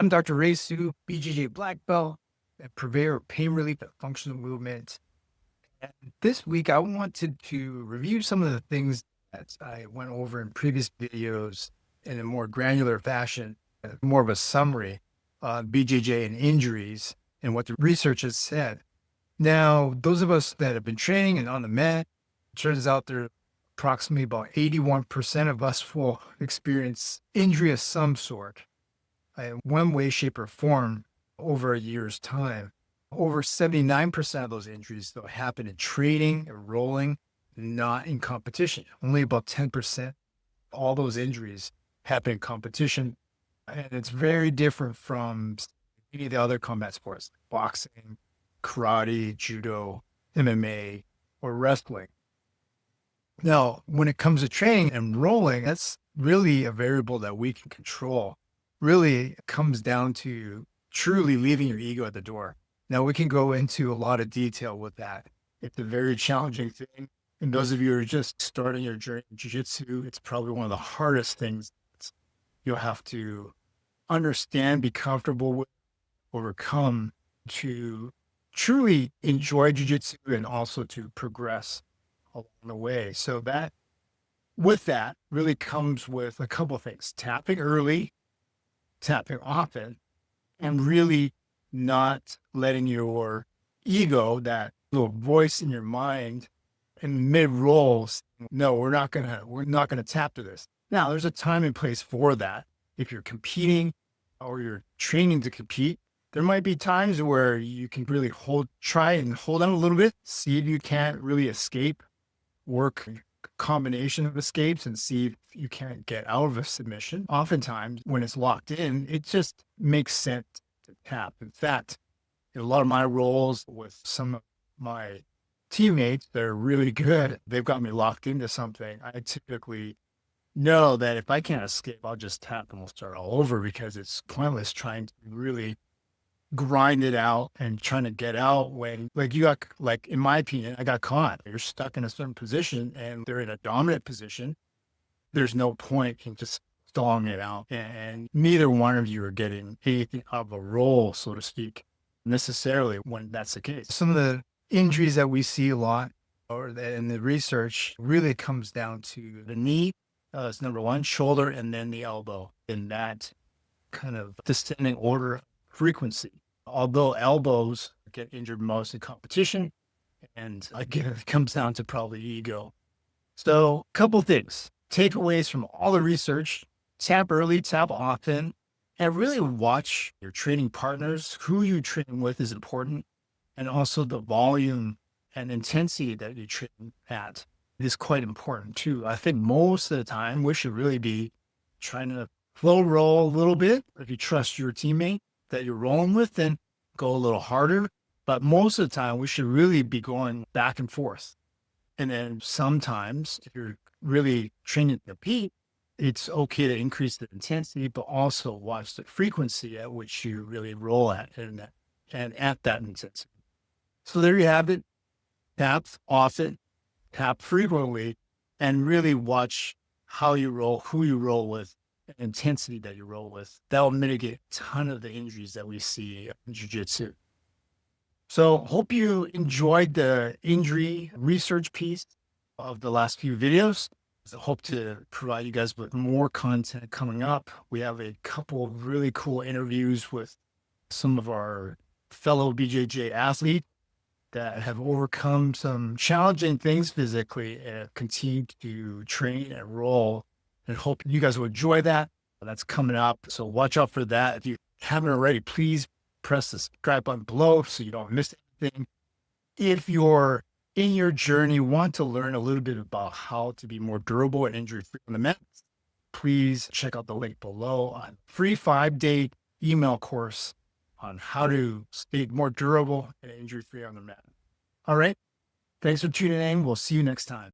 I'm Dr. Ray Su, BJJ black belt, and purveyor of pain relief and functional movement. And this week, I wanted to review some of the things that I went over in previous videos in a more granular fashion, more of a summary on BJJ and injuries and what the research has said. Now, those of us that have been training and on the mat, it turns out there are approximately about 81% of us will experience injury of some sort in one way, shape, or form over a year's time. Over 79% of those injuries, though, happen in training and rolling, not in competition. Only about 10%, all those injuries happen in competition. And it's very different from any of the other combat sports, like boxing, karate, judo, MMA, or wrestling. Now, when it comes to training and rolling, that's really a variable that we can control. Really it comes down to truly leaving your ego at the door. Now, we can go into a lot of detail with that. It's a very challenging thing. And those of you who are just starting your journey in jiu-jitsu, it's probably one of the hardest things you'll have to understand, be comfortable with, overcome to truly enjoy jiu-jitsu and also to progress along the way. So that with that really comes with a couple of things: tapping early, tapping often, and really not letting your ego, that little voice in your mind in mid rolls, no, we're not gonna tap to this. Now, there's a time and place for that. If you're competing or you're training to compete, there might be times where you can really try and hold on a little bit, see if you can't really escape, work a combination of escapes and see if you can't get out of a submission. Oftentimes, when it's locked in, it just makes sense to tap. In fact, in a lot of my roles with some of my teammates, they're really good. They've got me locked into something. I typically know that if I can't escape, I'll just tap and we'll start all over, because it's pointless trying to really grind it out and trying to get out when, like, in my opinion, I got caught. You're stuck in a certain position and they're in a dominant position. There's no point in just stalling it out. And neither one of you are getting anything out of a roll, so to speak, necessarily when that's the case. Some of the injuries that we see a lot, or that in the research, really comes down to the knee. It's number one, shoulder, and then the elbow, in that kind of descending order of frequency. Although elbows get injured most in competition, and again, it comes down to probably ego. So, a couple things, takeaways from all the research: tap early, tap often, and really watch your training partners. Who you train with is important, and also the volume and intensity that you train at is quite important too. I think most of the time we should really be trying to flow roll a little bit. If you trust your teammate that you're rolling with, then go a little harder. But most of the time, we should really be going back and forth. And then sometimes, if you're really training to compete, it's okay to increase the intensity, but also watch the frequency at which you really roll at and at that intensity. So there you have it. Tap often, tap frequently, and really watch how you roll, who you roll with, intensity that you roll with. That will mitigate a ton of the injuries that we see in jiu-jitsu. So hope you enjoyed the injury research piece of the last few videos. I hope to provide you guys with more content coming up. We have a couple of really cool interviews with some of our fellow BJJ athletes that have overcome some challenging things physically and continue to train and roll, and hope you guys will enjoy that. That's coming up, so watch out for that. If you haven't already, please press the subscribe button below so you don't miss anything. If you're in your journey, want to learn a little bit about how to be more durable and injury-free on the mat, please check out the link below on free 5-day email course on how to stay more durable and injury-free on the mat. All right. Thanks for tuning in. We'll see you next time.